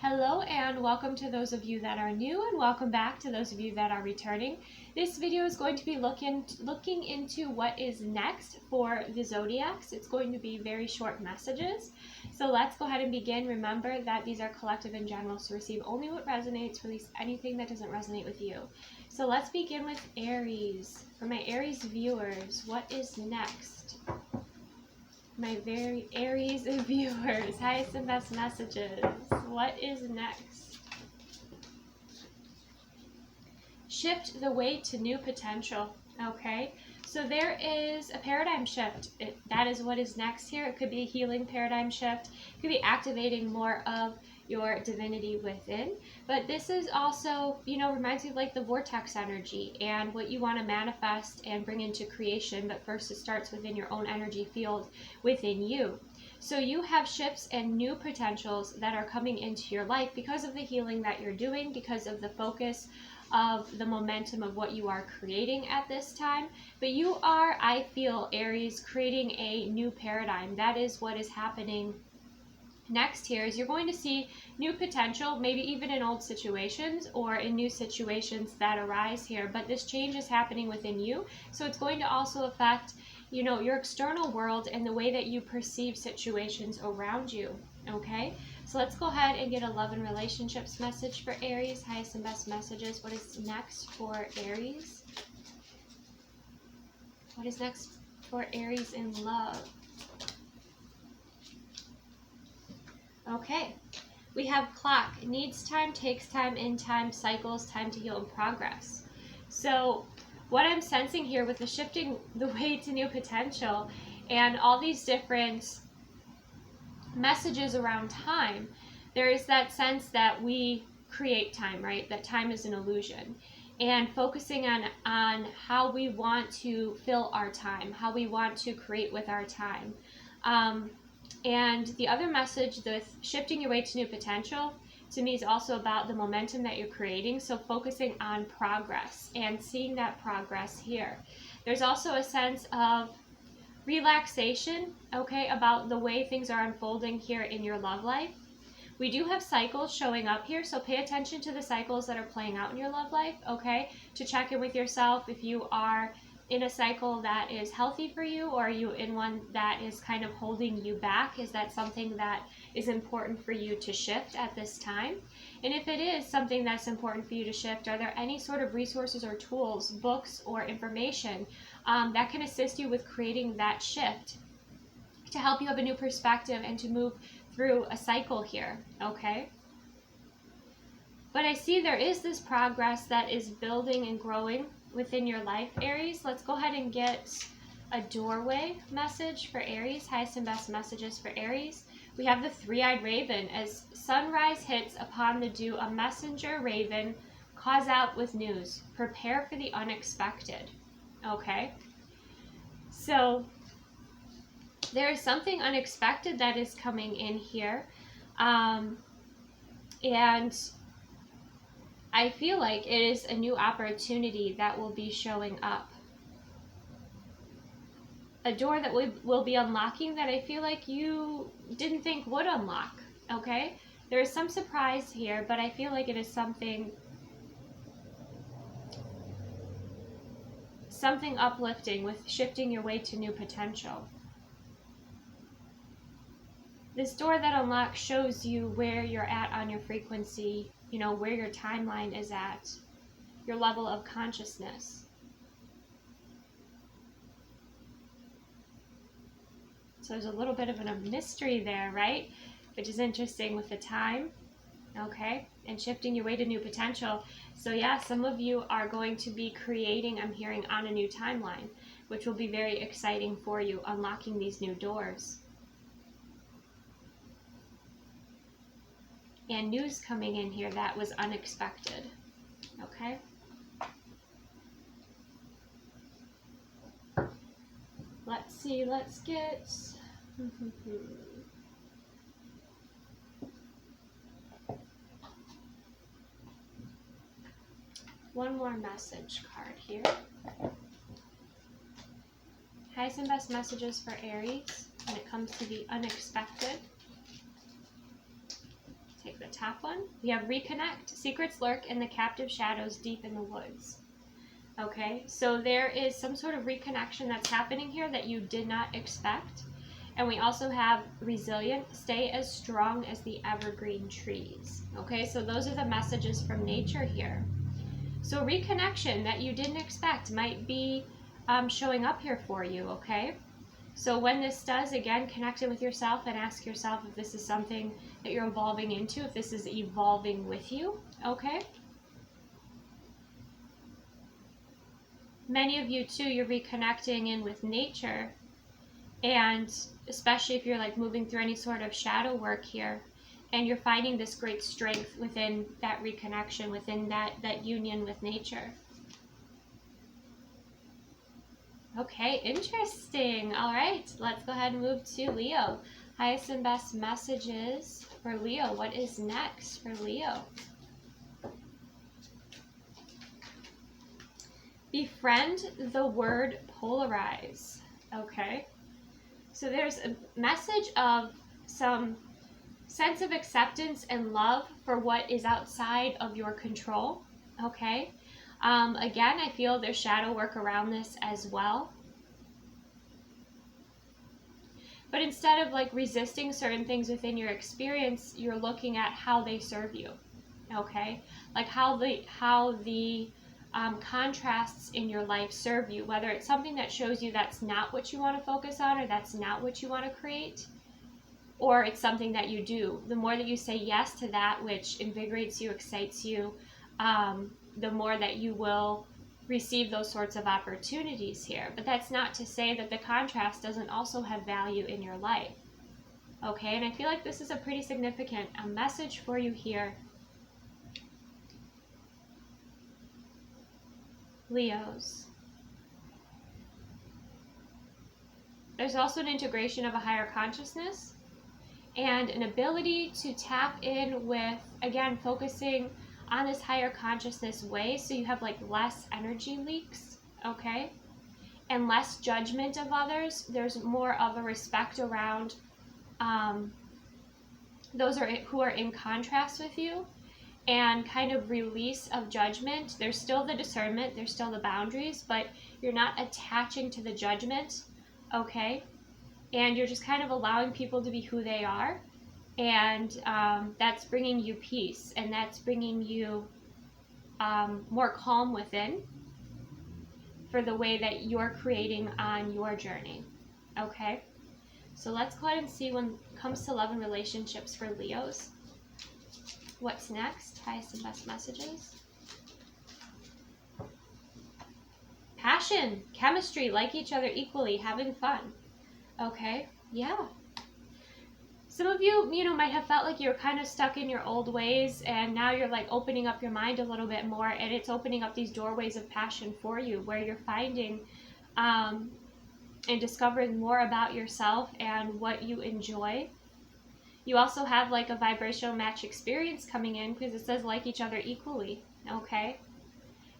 Hello and welcome to those of you that are new, and welcome back to those of you that are returning. This video is going to be looking into what is next for the Zodiacs. It's going to be very short messages. So let's go ahead and begin. Remember that these are collective and general, so receive only what resonates, release anything that doesn't resonate with you. So let's begin with Aries. For my Aries viewers, what is next? My very Aries viewers, highest and best messages. What is next? Shift the way to new potential. Okay, so there is a paradigm shift. That is what is next here. It could be a healing paradigm shift. It could be activating more of your divinity within. But this is also, reminds me of like the vortex energy and what you want to manifest and bring into creation. But first, it starts within your own energy field within you. So you have shifts and new potentials that are coming into your life because of the healing that you're doing, because of the focus of the momentum of what you are creating at this time. But you are, I feel, Aries, creating a new paradigm. That is what is happening next here. Is you're going to see new potential, maybe even in old situations or in new situations that arise here. But this change is happening within you. So it's going to also affect your external world and the way that you perceive situations around you. Okay, so let's go ahead and get a love and relationships message for Aries. Highest and best messages. What is next for Aries? What is next for Aries in love? Okay, we have clock. Needs time, takes time, in time, cycles, time to heal, and progress. So what I'm sensing here with the shifting the way to new potential and all these different messages around time, there is that sense that we create time, right? That time is an illusion. And focusing on how we want to fill our time, how we want to create with our time. And the other message with shifting your way to new potential, to me, is also about the momentum that you're creating. So focusing on progress and seeing that progress here. There's also a sense of relaxation, okay, about the way things are unfolding here in your love life. We do have cycles showing up here, so pay attention to the cycles that are playing out in your love life, okay, to check in with yourself if you are in a cycle that is healthy for you, or are you in one that is kind of holding you back? Is that something that is important for you to shift at this time? And if it is something that's important for you to shift, are there any sort of resources or tools, books or information that can assist you with creating that shift to help you have a new perspective and to move through a cycle here, okay? But I see there is this progress that is building and growing within your life, Aries. Let's go ahead and get a doorway message for Aries. Highest and best messages for Aries. We have the three-eyed raven. As sunrise hits upon the dew, a messenger raven calls out with news. Prepare for the unexpected. Okay, so there is something unexpected that is coming in here, and I feel like it is a new opportunity that will be showing up. A door that will be unlocking that I feel like you didn't think would unlock, okay? There is some surprise here, but I feel like it is something uplifting with shifting your way to new potential. This door that unlocks shows you where you're at on your frequency, where your timeline is at, your level of consciousness. So there's a little bit of a mystery there, right? Which is interesting with the time, okay? And shifting your way to new potential. So yeah, some of you are going to be creating, I'm hearing, on a new timeline, which will be very exciting for you, unlocking these new doors. And news coming in here that was unexpected, okay? Let's see, let's get... one more message card here. Highest and best messages for Aries when it comes to the unexpected. Take the top one. We have reconnect. Secrets lurk in the captive shadows deep in the woods. Okay, so there is some sort of reconnection that's happening here that you did not expect. And we also have resilient. Stay as strong as the evergreen trees. Okay, so those are the messages from nature here. So reconnection that you didn't expect might be showing up here for you, okay? So when this does, again, connect it with yourself and ask yourself if this is something that you're evolving into, if this is evolving with you, okay? Many of you, too, you're reconnecting in with nature, and especially if you're like moving through any sort of shadow work here, and you're finding this great strength within that reconnection, within that union with nature. Okay, interesting. All right, let's go ahead and move to Leo. Highest and best messages for Leo. What is next for Leo? Befriend the word polarize. Okay, so there's a message of some sense of acceptance and love for what is outside of your control. Okay, again, I feel there's shadow work around this as well. But instead of like resisting certain things within your experience, you're looking at how they serve you. Okay, like how the contrasts in your life serve you, whether it's something that shows you that's not what you want to focus on or that's not what you want to create, or it's something that you do. The more that you say yes to that which invigorates you, excites you, the more that you will receive those sorts of opportunities here. But that's not to say that the contrast doesn't also have value in your life. Okay, and I feel like this is a pretty significant message for you here, Leos. There's also an integration of a higher consciousness and an ability to tap in with, again, focusing on this higher consciousness way, so you have like less energy leaks, okay, and less judgment of others. There's more of a respect around those who are in contrast with you, and kind of release of judgment. There's still the discernment, there's still the boundaries, but you're not attaching to the judgment, okay, and you're just kind of allowing people to be who they are. And that's bringing you peace, and that's bringing you more calm within for the way that you're creating on your journey. Okay, so let's go ahead and see when it comes to love and relationships for Leos. What's next? Highest and best messages. Passion, chemistry, like each other equally, having fun. Okay, yeah. Some of you, might have felt like you were kind of stuck in your old ways, and now you're like opening up your mind a little bit more, and it's opening up these doorways of passion for you, where you're finding and discovering more about yourself and what you enjoy. You also have like a vibrational match experience coming in, because it says like each other equally, okay?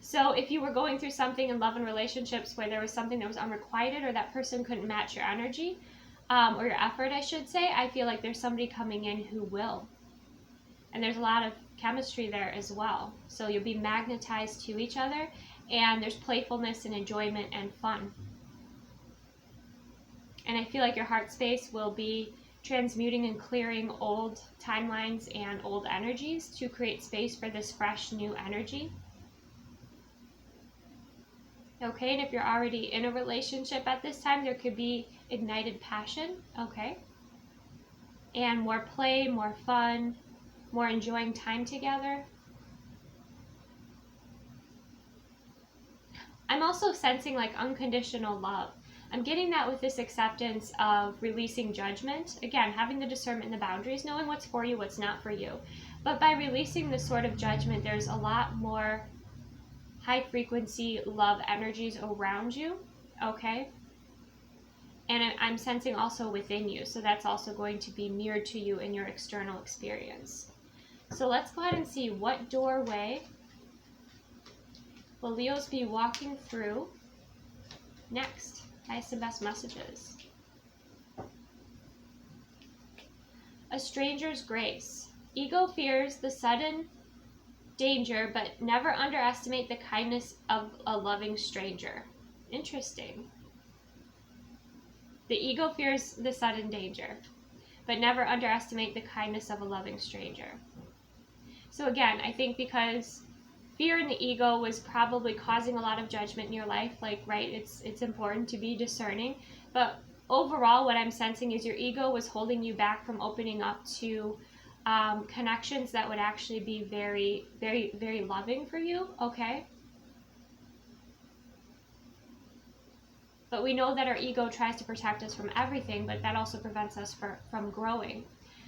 So if you were going through something in love and relationships where there was something that was unrequited, or that person couldn't match your energy, or your effort, I should say, I feel like there's somebody coming in who will. And there's a lot of chemistry there as well. So you'll be magnetized to each other, and there's playfulness and enjoyment and fun. And I feel like your heart space will be transmuting and clearing old timelines and old energies to create space for this fresh new energy. Okay, and if you're already in a relationship at this time, there could be ignited passion, okay? And more play, more fun, more enjoying time together. I'm also sensing like unconditional love. I'm getting that with this acceptance of releasing judgment. Again, having the discernment and the boundaries, knowing what's for you, what's not for you. But by releasing this sort of judgment, there's a lot more high frequency love energies around you, okay? And I'm sensing also within you, so that's also going to be mirrored to you in your external experience. So let's go ahead and see what doorway will Leos be walking through next. Highest and best messages. A stranger's grace. Ego fears the sudden danger, but never underestimate the kindness of a loving stranger. Interesting. The ego fears the sudden danger, but never underestimate the kindness of a loving stranger. So again, I think because fear in the ego was probably causing a lot of judgment in your life, like, right, it's important to be discerning, but overall what I'm sensing is your ego was holding you back from opening up to connections that would actually be very, very, very loving for you, okay? But we know that our ego tries to protect us from everything, but that also prevents us from growing.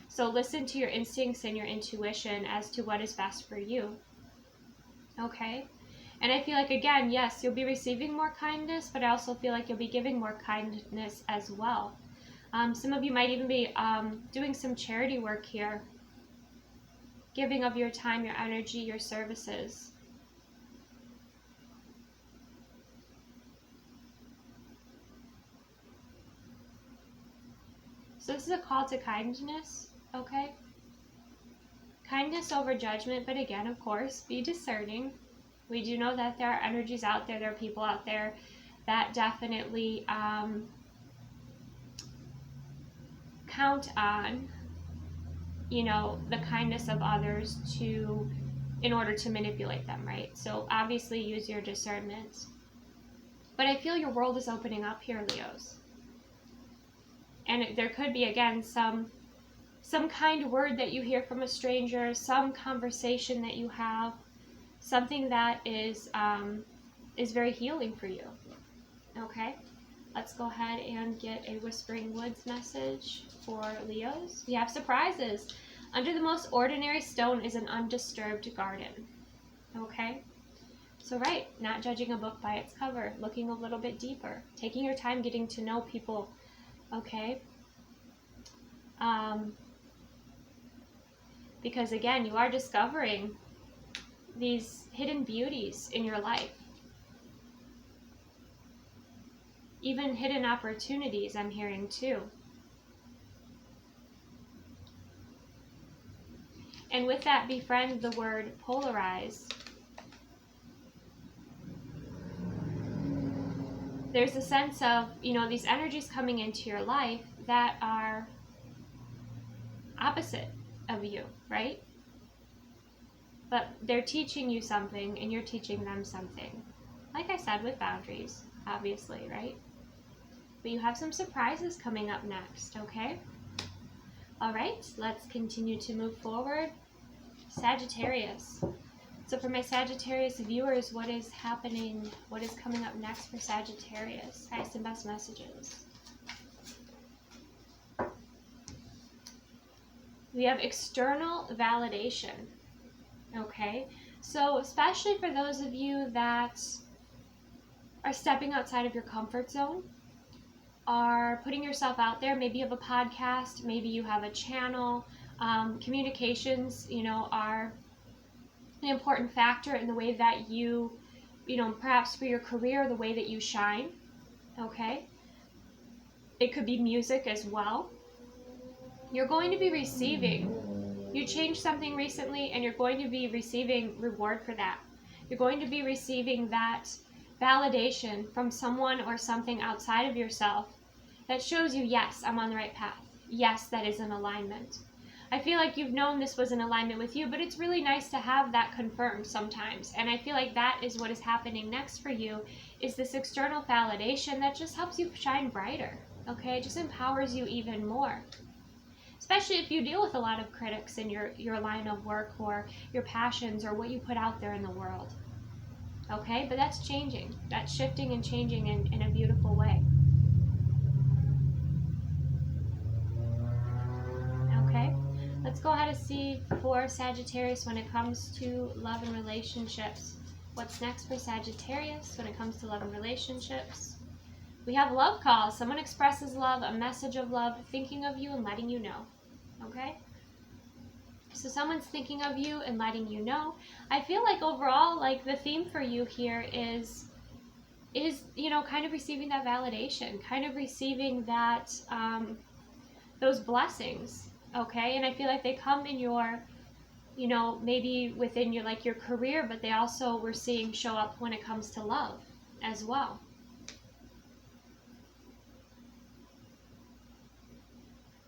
So listen to your instincts and your intuition as to what is best for you, okay? And I feel like, again, yes, you'll be receiving more kindness, but I also feel like you'll be giving more kindness as well. Some of you might even be doing some charity work here, giving of your time, your energy, your services. So this is a call to kindness, okay? Kindness over judgment, but again, of course, be discerning. We do know that there are energies out there, there are people out there that definitely count on, you know, the kindness of others in order to manipulate them, right? So obviously use your discernment. But I feel your world is opening up here, Leos. And there could be, again, some kind word that you hear from a stranger, some conversation that you have, something that is very healing for you. Okay, let's go ahead and get a Whispering Woods message for Leos. We have surprises. Under the most ordinary stone is an undisturbed garden. Okay, so right, not judging a book by its cover, looking a little bit deeper, taking your time getting to know people. Okay, because again, you are discovering these hidden beauties in your life. Even hidden opportunities, I'm hearing too. And with that, befriend the word polarize. There's a sense of, you know, these energies coming into your life that are opposite of you, right? But they're teaching you something and you're teaching them something. Like I said, with boundaries, obviously, right? But you have some surprises coming up next, okay? All right, let's continue to move forward. Sagittarius. So for my Sagittarius viewers, what is happening? What is coming up next for Sagittarius? Highest and best messages. We have external validation. Okay, so especially for those of you that are stepping outside of your comfort zone, are putting yourself out there, maybe you have a podcast, maybe you have a channel, communications, you know, are an important factor in the way that you know, perhaps for your career, the way that you shine, okay? It could be music as well. You're going to be receiving, you changed something recently and you're going to be receiving reward for that. You're going to be receiving that validation from someone or something outside of yourself that shows you, yes, I'm on the right path. Yes, that is in alignment. I feel like you've known this was in alignment with you, but it's really nice to have that confirmed sometimes. And I feel like that is what is happening next for you, is this external validation that just helps you shine brighter, okay? It just empowers you even more. Especially if you deal with a lot of critics in your line of work or your passions or what you put out there in the world. Okay, but that's changing. That's shifting and changing in a beautiful way. Okay, let's go ahead and see for Sagittarius when it comes to love and relationships. What's next for Sagittarius when it comes to love and relationships? We have love calls. Someone expresses love, a message of love, thinking of you and letting you know. Okay? So someone's thinking of you and letting you know. I feel like overall, like the theme for you here is, you know, kind of receiving that validation, kind of receiving that, those blessings. Okay? And I feel like they come in your you know, maybe within your, like your career, but they also, we're seeing, show up when it comes to love as well.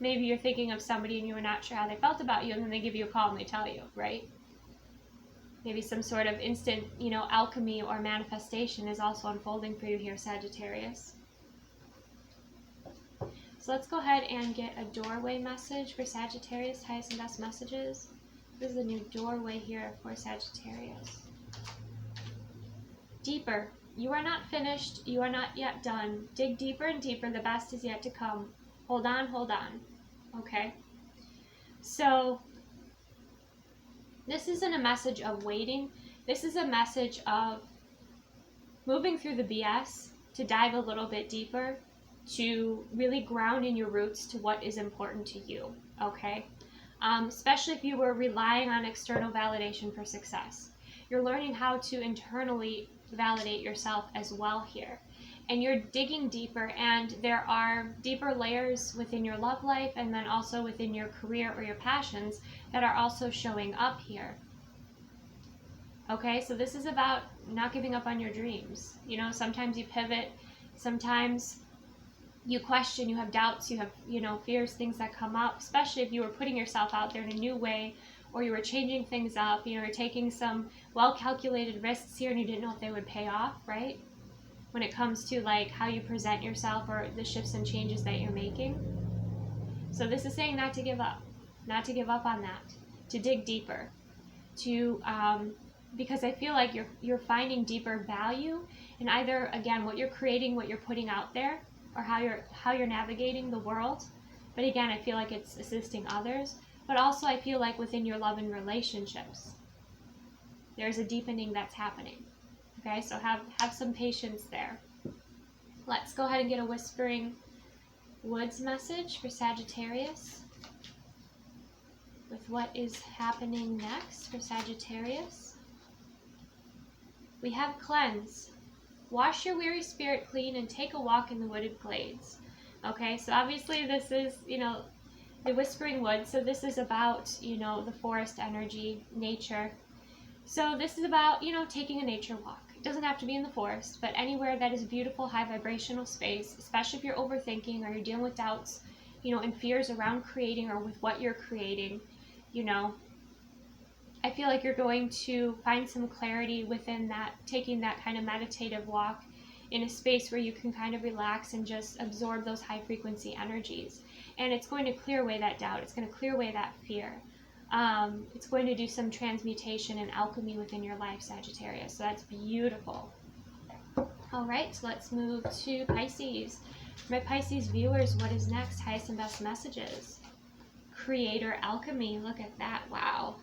Maybe you're thinking of somebody and you were not sure how they felt about you, and then they give you a call and they tell you, right? Maybe some sort of instant, you know, alchemy or manifestation is also unfolding for you here, Sagittarius. So let's go ahead and get a doorway message for Sagittarius, highest and best messages. This is a new doorway here for Sagittarius. Deeper. You are not finished. You are not yet done. Dig deeper and deeper. The best is yet to come. Hold on, hold on. Okay? So, this isn't a message of waiting. This is a message of moving through the BS to dive a little bit deeper, to really ground in your roots to what is important to you, okay? Especially if you were relying on external validation for success. You're learning how to internally validate yourself as well here. And you're digging deeper, and there are deeper layers within your love life and then also within your career or your passions that are also showing up here. Okay, so this is about not giving up on your dreams. You know, sometimes you pivot, sometimes you question, you have doubts, you have, you know, fears, things that come up, especially if you were putting yourself out there in a new way, or you were changing things up, you know, you're taking some well-calculated risks here and you didn't know if they would pay off, right? When it comes to like how you present yourself or the shifts and changes that you're making. So this is saying not to give up on that, to dig deeper, to, because I feel like you're finding deeper value in either, again, what you're creating, what you're putting out there, or how you're navigating the world. But again, I feel like it's assisting others, but also I feel like within your love and relationships, there's a deepening that's happening. Okay, so have some patience there. Let's go ahead and get a Whispering Woods message for Sagittarius with what is happening next for Sagittarius. We have cleanse. Wash your weary spirit clean and take a walk in the wooded glades. Okay, so obviously this is, you know, the Whispering Woods, so this is about, you know, the forest energy, nature. So this is about, you know, taking a nature walk. It doesn't have to be in the forest, but anywhere that is a beautiful, high vibrational space, especially if you're overthinking or you're dealing with doubts, you know, and fears around creating or with what you're creating, you know, I feel like you're going to find some clarity within that, taking that kind of meditative walk in a space where you can kind of relax and just absorb those high frequency energies. And it's going to clear away that doubt. It's going to clear away that fear. It's going to do some transmutation and alchemy within your life, Sagittarius. So that's beautiful. All right, so let's move to Pisces. My Pisces viewers, what is next? Highest and best messages. Creator alchemy. Look at that. Wow.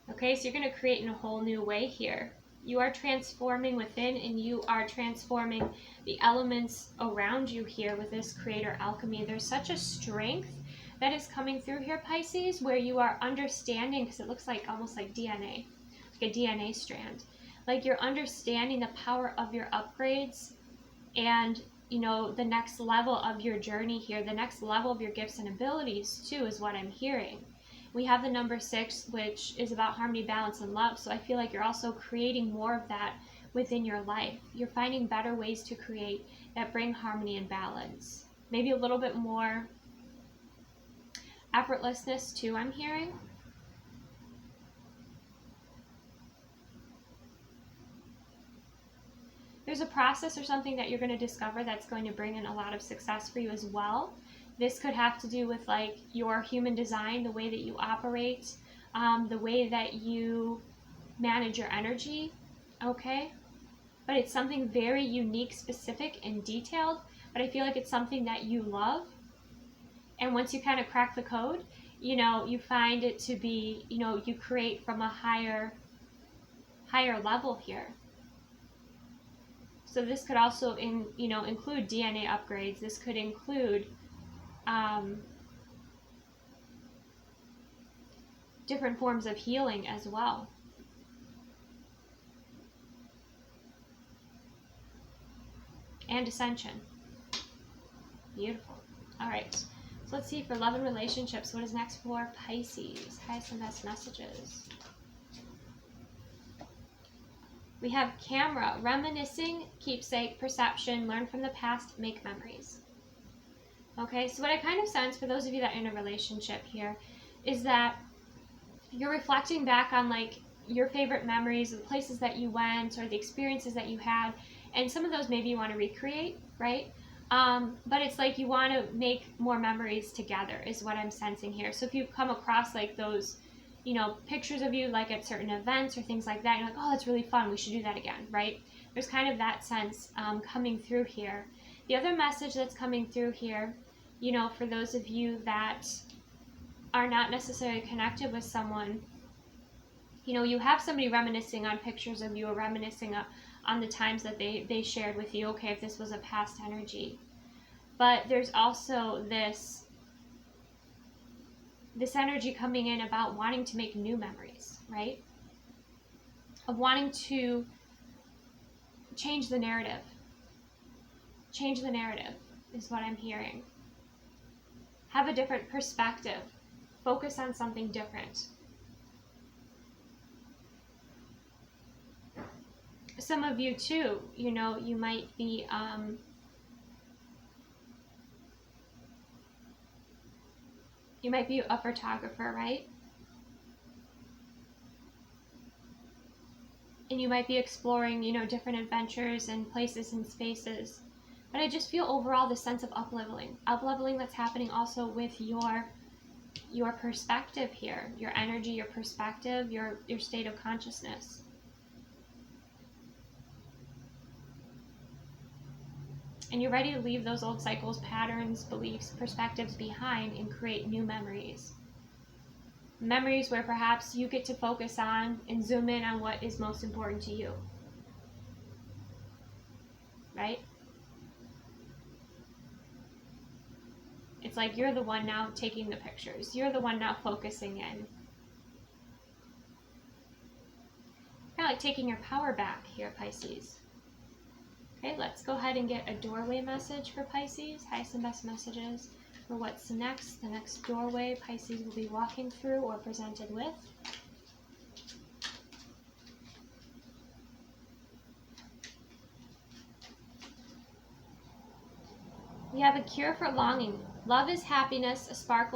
Okay, so you're going to create in a whole new way here. You are transforming within, and you are transforming the elements around you here with this creator alchemy. There's such a strength that is coming through here, Pisces, where you are understanding, because it looks like almost like DNA, like a DNA strand. Like you're understanding the power of your upgrades and, you know, the next level of your journey here, the next level of your gifts and abilities too, is what I'm hearing. We have the number 6, which is about harmony, balance, and love. So I feel like you're also creating more of that within your life. You're finding better ways to create that bring harmony and balance. Maybe a little bit more effortlessness too, I'm hearing. There's a process or something that you're going to discover that's going to bring in a lot of success for you as well. This could have to do with like your human design, the way that you operate, the way that you manage your energy, okay? But it's something very unique, specific, and detailed, but I feel like it's something that you love. And once you kind of crack the code, you know, you find it to be, you know, you create from a higher level here. So this could also include DNA upgrades. This could include different forms of healing as well. And Ascension. Beautiful. All right. So let's see for love and relationships. What is next for Pisces? Highest and best messages. We have camera, reminiscing, keepsake, perception, learn from the past, make memories. Okay, so what I kind of sense for those of you that are in a relationship here is that you're reflecting back on like your favorite memories, the places that you went or the experiences that you had, and some of those maybe you want to recreate, right? But it's like you want to make more memories together is what I'm sensing here. So if you come across like those, you know, pictures of you like at certain events or things like that, you're like, oh, that's really fun, we should do that again, right? There's kind of that sense coming through here. The other message that's coming through here, you know, for those of you that are not necessarily connected with someone, you know, you have somebody reminiscing on pictures of you or reminiscing on the times that they shared with you, okay, if this was a past energy. But there's also this energy coming in about wanting to make new memories, right? Of wanting to change the narrative. Change the narrative is what I'm hearing. Have a different perspective. Focus on something different. Some of you too, you know, you might be a photographer, right? And you might be exploring, you know, different adventures and places and spaces. But I just feel overall the sense of up-leveling that's happening also with your perspective here, your energy, your perspective, your state of consciousness. And you're ready to leave those old cycles, patterns, beliefs, perspectives behind and create new memories. Memories where perhaps you get to focus on and zoom in on what is most important to you. Right? It's like you're the one now taking the pictures. You're the one now focusing in. Kind of like taking your power back here, Pisces. Okay, let's go ahead and get a doorway message for Pisces. Highest and best messages for what's next. The next doorway Pisces will be walking through or presented with. We have a cure for longing. Love is happiness, a spark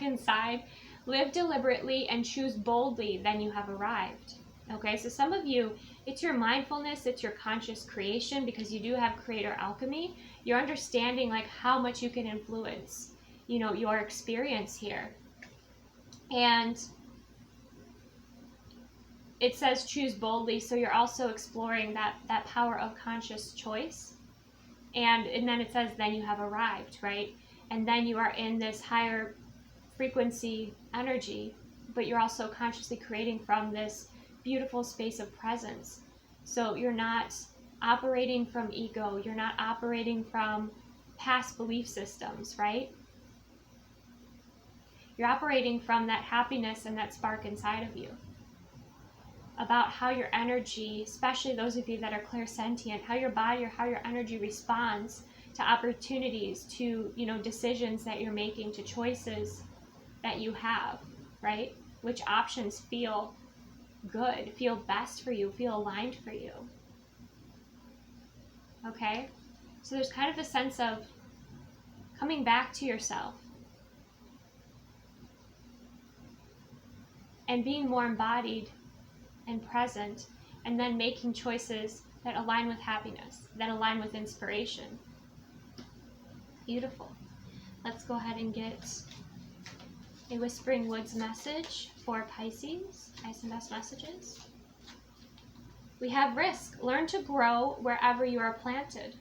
inside. Live deliberately and choose boldly, then you have arrived. Okay, so some of you, it's your mindfulness, it's your conscious creation, because you do have creator alchemy. You're understanding like how much you can influence, you know, your experience here. And it says choose boldly, so you're also exploring that power of conscious choice. And then it says then you have arrived, right? And then you are in this higher frequency energy, but you're also consciously creating from this beautiful space of presence. So you're not operating from ego, you're not operating from past belief systems, right? You're operating from that happiness and that spark inside of you. About how your energy, especially those of you that are clairsentient, how your body or how your energy responds to opportunities, to, you know, decisions that you're making, to choices that you have, right? Which options feel good, feel best for you, feel aligned for you. Okay? So there's kind of a sense of coming back to yourself and being more embodied and present, and then making choices that align with happiness, that align with inspiration. Beautiful. Let's go ahead and get a Whispering Woods message for Pisces. Nice and best messages. We have risk. Learn to grow wherever you are planted.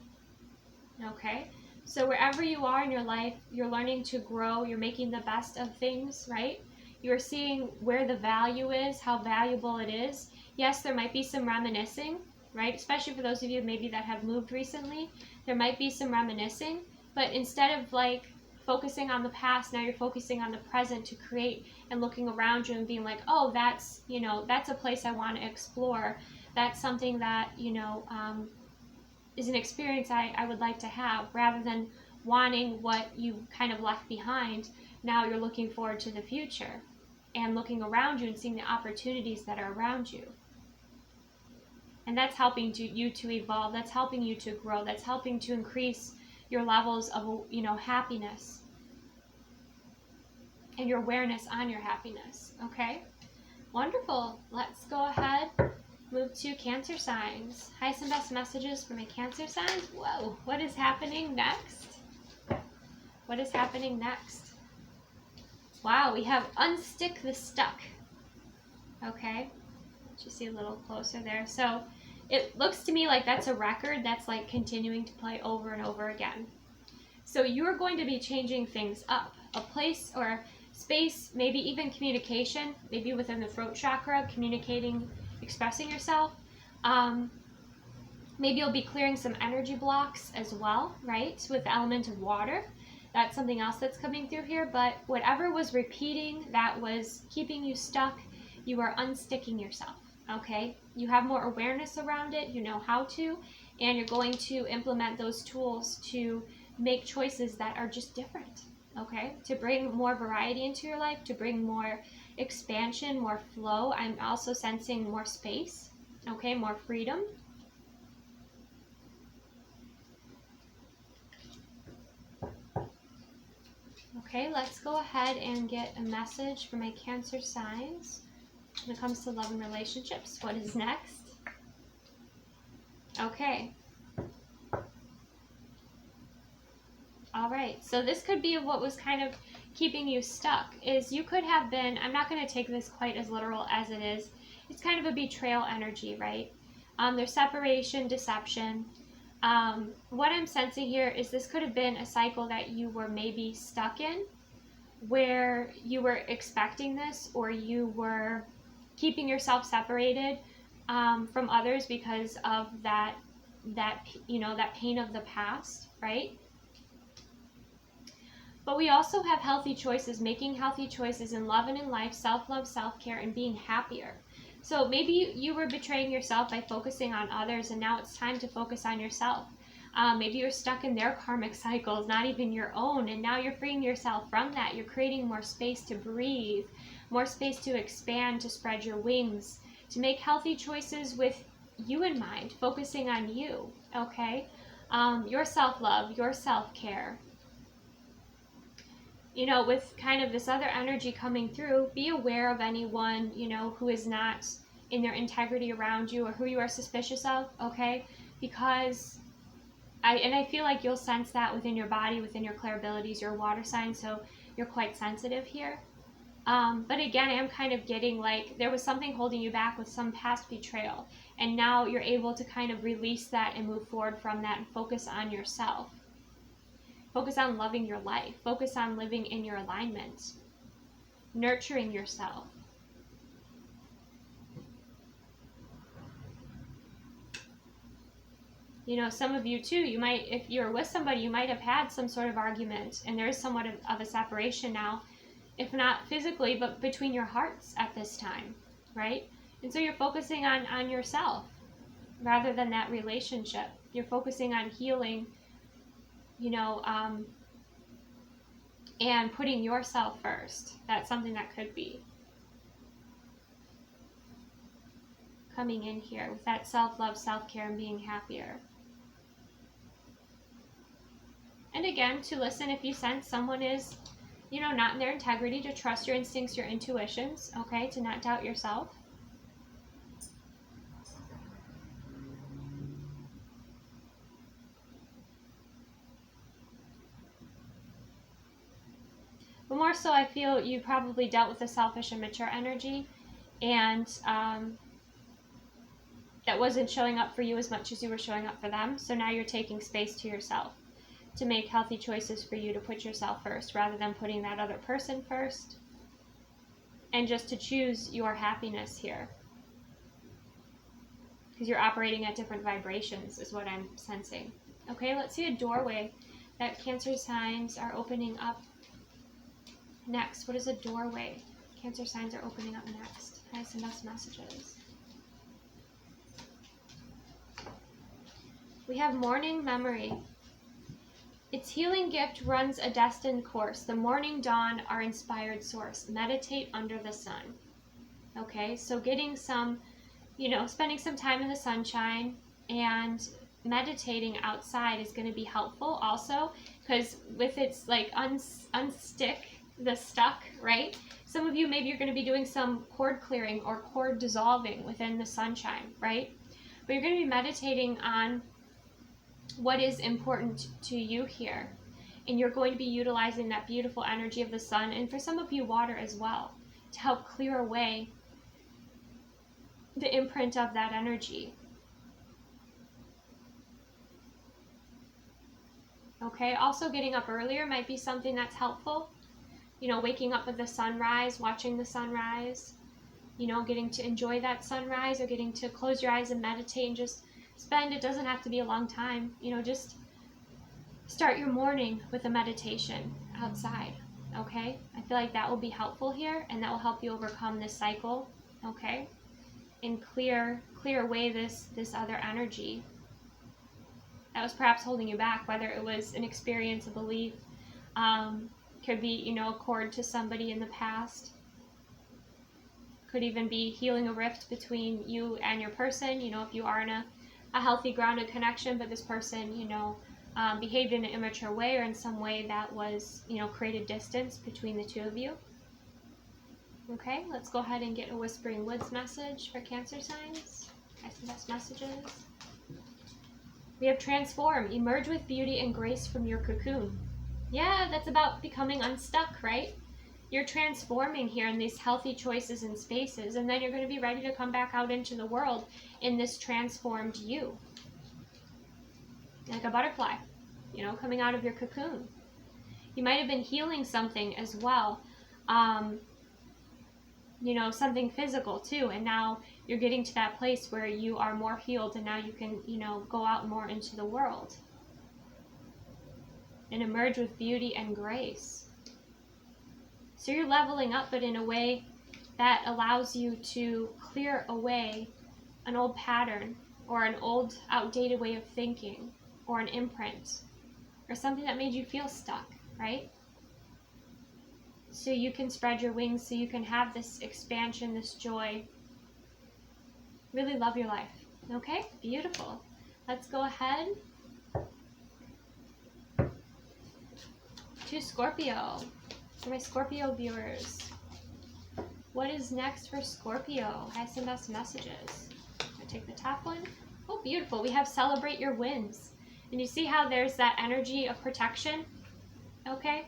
Okay? So wherever you are in your life, you're learning to grow, you're making the best of things, right? You're seeing where the value is, how valuable it is. Yes, there might be some reminiscing, right? Especially for those of you maybe that have moved recently, there might be some reminiscing, but instead of like focusing on the past, now you're focusing on the present to create and looking around you and being like, oh, that's, you know, that's a place I want to explore. That's something that, you know, is an experience I would like to have, rather than wanting what you kind of left behind. Now you're looking forward to the future and looking around you and seeing the opportunities that are around you. And that's helping you to evolve. That's helping you to grow. That's helping to increase your levels of, happiness and your awareness on your happiness. Okay? Wonderful. Let's go ahead, move to Cancer signs. Highest and best messages for my Cancer signs. Whoa, what is happening next? What is happening next? Wow, we have unstick the stuck. Okay, just see a little closer there. So it looks to me like that's a record that's like continuing to play over and over again. So you're going to be changing things up. A place or space, maybe even communication, maybe within the throat chakra, communicating, expressing yourself. Maybe you'll be clearing some energy blocks as well, right? With the element of water. That's something else that's coming through here. But whatever was repeating that was keeping you stuck, you are unsticking yourself, okay? You have more awareness around it, you know how to, and you're going to implement those tools to make choices that are just different, okay? To bring more variety into your life, to bring more expansion, more flow. I'm also sensing more space, okay? More freedom. Okay, let's go ahead and get a message for my Cancer signs when it comes to love and relationships. What is next? Okay. All right, so this could be what was kind of keeping you stuck. Is you could have been, I'm not going to take this quite as literal as it is. It's kind of a betrayal energy, right? There's separation, deception. What I'm sensing here is this could have been a cycle that you were maybe stuck in, where you were expecting this, or you were keeping yourself separated from others because of that pain of the past, right? But we also have healthy choices, making healthy choices in love and in life, self-love, self-care, and being happier. So maybe you were betraying yourself by focusing on others, and now it's time to focus on yourself. Maybe you're stuck in their karmic cycles, not even your own, and now you're freeing yourself from that. You're creating more space to breathe, more space to expand, to spread your wings, to make healthy choices with you in mind, focusing on you, okay? Your self-love, your self-care. With kind of this other energy coming through, be aware of anyone, who is not in their integrity around you or who you are suspicious of, okay? Because I feel like you'll sense that within your body, within your clair abilities, your water sign, so you're quite sensitive here. But again, I'm kind of getting like there was something holding you back with some past betrayal, and now you're able to kind of release that and move forward from that and focus on yourself. Focus on loving your life. Focus on living in your alignment. Nurturing yourself. Some of you too, you might, if you're with somebody, you might have had some sort of argument, and there is somewhat of a separation now, if not physically, but between your hearts at this time, right? And so you're focusing on yourself rather than that relationship. You're focusing on healing, and putting yourself first. That's something that could be coming in here with that self-love, self-care, and being happier. And again, to listen if you sense someone is, not in their integrity, to trust your instincts, your intuitions, okay, to not doubt yourself. But more so, I feel you probably dealt with a selfish and mature energy, and that wasn't showing up for you as much as you were showing up for them. So now you're taking space to yourself to make healthy choices for you, to put yourself first rather than putting that other person first, and just to choose your happiness here. Because you're operating at different vibrations is what I'm sensing. Okay, let's see a doorway that Cancer signs are opening up next. What is a doorway Cancer signs are opening up next? Highest and best messages. We have morning memory. Its healing gift runs a destined course. The morning dawn, our inspired source. Meditate under the sun. Okay, so getting some, spending some time in the sunshine and meditating outside is going to be helpful also, because with its like unstick the stuck, right? Some of you, maybe you're going to be doing some cord clearing or cord dissolving within the sunshine, right? But you're going to be meditating on what is important to you here. And you're going to be utilizing that beautiful energy of the sun, and for some of you, water as well, to help clear away the imprint of that energy. Okay, also getting up earlier might be something that's helpful. Waking up with the sunrise, watching the sunrise, getting to enjoy that sunrise, or getting to close your eyes and meditate and just spend, it doesn't have to be a long time, just start your morning with a meditation outside, okay? I feel like that will be helpful here, and that will help you overcome this cycle, okay? And clear away this other energy that was perhaps holding you back, whether it was an experience, a belief, could be, a cord to somebody in the past. Could even be healing a rift between you and your person, if you are in a healthy, grounded connection, but this person, behaved in an immature way or in some way that was, created distance between the two of you. Okay, let's go ahead and get a Whispering Woods message for Cancer signs. I see best messages. We have transform, emerge with beauty and grace from your cocoon. Yeah, that's about becoming unstuck, right? You're transforming here in these healthy choices and spaces, and then you're going to be ready to come back out into the world in this transformed you. Like a butterfly, coming out of your cocoon. You might have been healing something as well, something physical too, and now you're getting to that place where you are more healed, and now you can, go out more into the world and emerge with beauty and grace. So you're leveling up, but in a way that allows you to clear away an old pattern or an old outdated way of thinking or an imprint or something that made you feel stuck, right? So you can spread your wings, so you can have this expansion, this joy. Really love your life. Okay, beautiful. Let's go ahead to Scorpio. For my Scorpio viewers, what is next for Scorpio? Highest and best messages. I take the top one. Oh, beautiful. We have celebrate your wins. And you see how there's that energy of protection? Okay.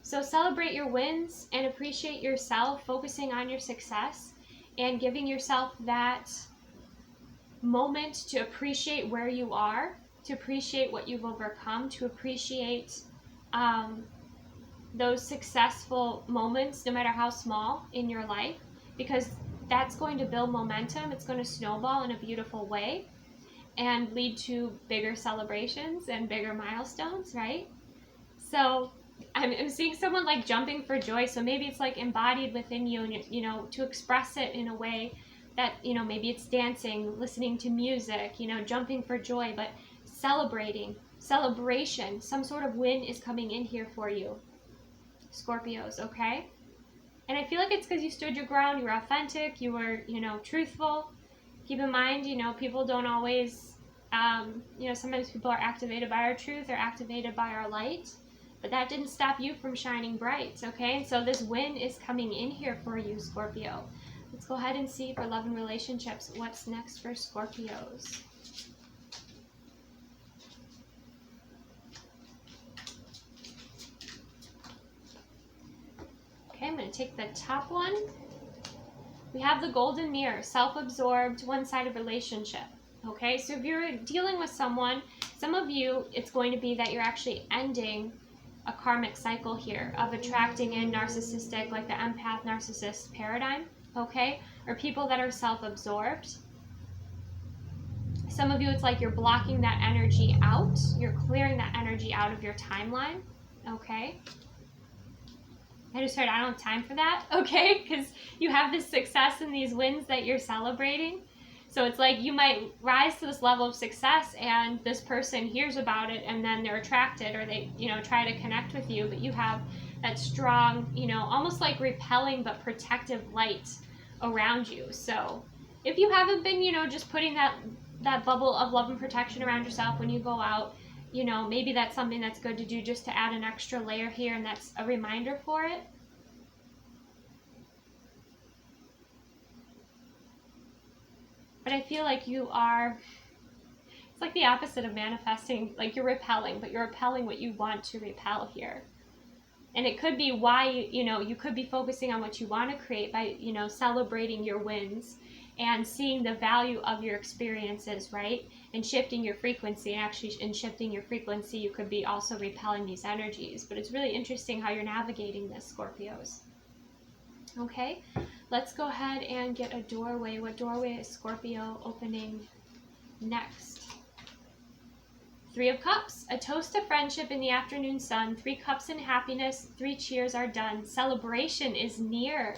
So celebrate your wins and appreciate yourself, focusing on your success and giving yourself that moment to appreciate where you are, to appreciate what you've overcome, to appreciate those successful moments, no matter how small, in your life, because that's going to build momentum. It's going to snowball in a beautiful way and lead to bigger celebrations and bigger milestones, right? So I'm seeing someone like jumping for joy. So maybe it's like embodied within you, and to express it in a way that, maybe it's dancing, listening to music, jumping for joy, but celebration, some sort of win is coming in here for you, Scorpios, okay? And I feel like it's because you stood your ground, you were authentic, you were, truthful. Keep in mind, people don't always, sometimes people are activated by our truth or activated by our light, but that didn't stop you from shining bright, okay? And so this win is coming in here for you, Scorpio. Let's go ahead and see for love and relationships, what's next for Scorpios. Okay, I'm going to take the top one. We have the golden mirror, self-absorbed, one-sided relationship. Okay, so if you're dealing with someone, some of you, it's going to be that you're actually ending a karmic cycle here of attracting in narcissistic, like the empath narcissist paradigm, okay? Or people that are self-absorbed. Some of you, it's like you're blocking that energy out. You're clearing that energy out of your timeline, okay? I just heard I don't have time for that, okay? Because you have this success and these wins that you're celebrating. So it's like you might rise to this level of success and this person hears about it and then they're attracted, or they, try to connect with you, but you have that strong, almost like repelling but protective light around you. So if you haven't been, just putting that bubble of love and protection around yourself when you go out, maybe that's something that's good to do just to add an extra layer here, and that's a reminder for it. But I feel like you are, it's like the opposite of manifesting, like you're repelling, but you're repelling what you want to repel here. And it could be why, you could be focusing on what you want to create by, celebrating your wins and seeing the value of your experiences, right? And shifting your frequency. And actually, in shifting your frequency, you could be also repelling these energies. But it's really interesting how you're navigating this, Scorpios. Okay, let's go ahead and get a doorway. What doorway is Scorpio opening next? 3 of Cups, a toast to friendship in the afternoon sun. 3 cups in happiness, 3 cheers are done. Celebration is near.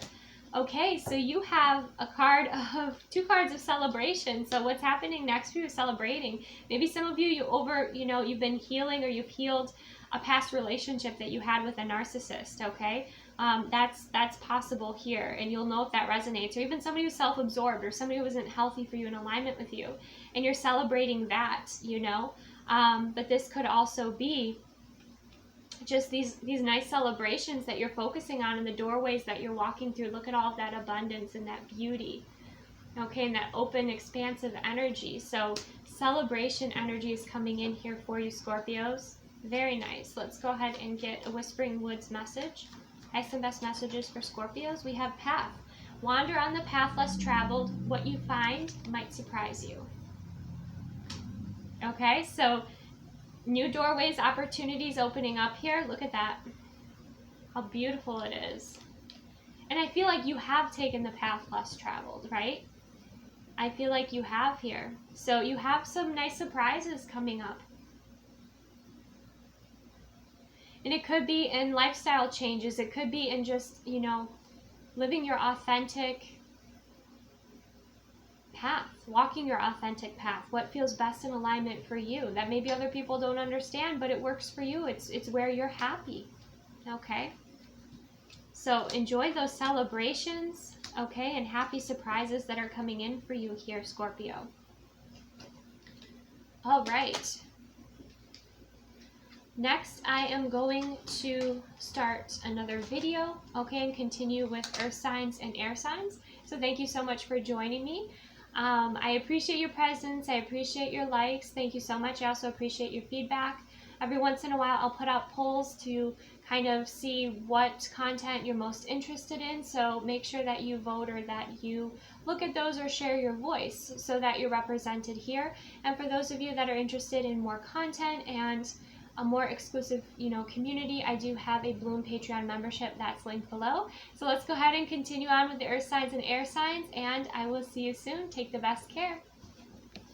Okay, so you have a card of 2 cards of celebration. So what's happening next for you is celebrating. Maybe some of you, you've been healing, or you've healed a past relationship that you had with a narcissist, okay? That's possible here, and you'll know if that resonates. Or even somebody who's self-absorbed, or somebody who isn't healthy for you, in alignment with you, and you're celebrating that, but this could also be just these nice celebrations that you're focusing on in the doorways that you're walking through. Look at all of that abundance and that beauty, okay, and that open, expansive energy. So celebration energy is coming in here for you, Scorpios. Very nice. Let's go ahead and get a Whispering Woods message. Highest and best messages for Scorpios. We have path. Wander on the path less traveled. What you find might surprise you. Okay, so new doorways, opportunities opening up here. Look at that. How beautiful it is. And I feel like you have taken the path less traveled, right? I feel like you have here. So you have some nice surprises coming up. And it could be in lifestyle changes. It could be in just, living your authentic path, walking your authentic path, what feels best in alignment for you. That maybe other people don't understand, but it works for you. It's where you're happy, okay? So enjoy those celebrations, okay, and happy surprises that are coming in for you here, Scorpio. All right. Next, I am going to start another video, okay, and continue with earth signs and air signs. So thank you so much for joining me. I appreciate your presence. I appreciate your likes. Thank you so much. I also appreciate your feedback. Every once in a while, I'll put out polls to kind of see what content you're most interested in. So make sure that you vote, or that you look at those, or share your voice, so that you're represented here. And for those of you that are interested in more content and a more exclusive, community, I do have a Bloom Patreon membership that's linked below. So let's go ahead and continue on with the earth signs and air signs, and I will see you soon. Take the best care.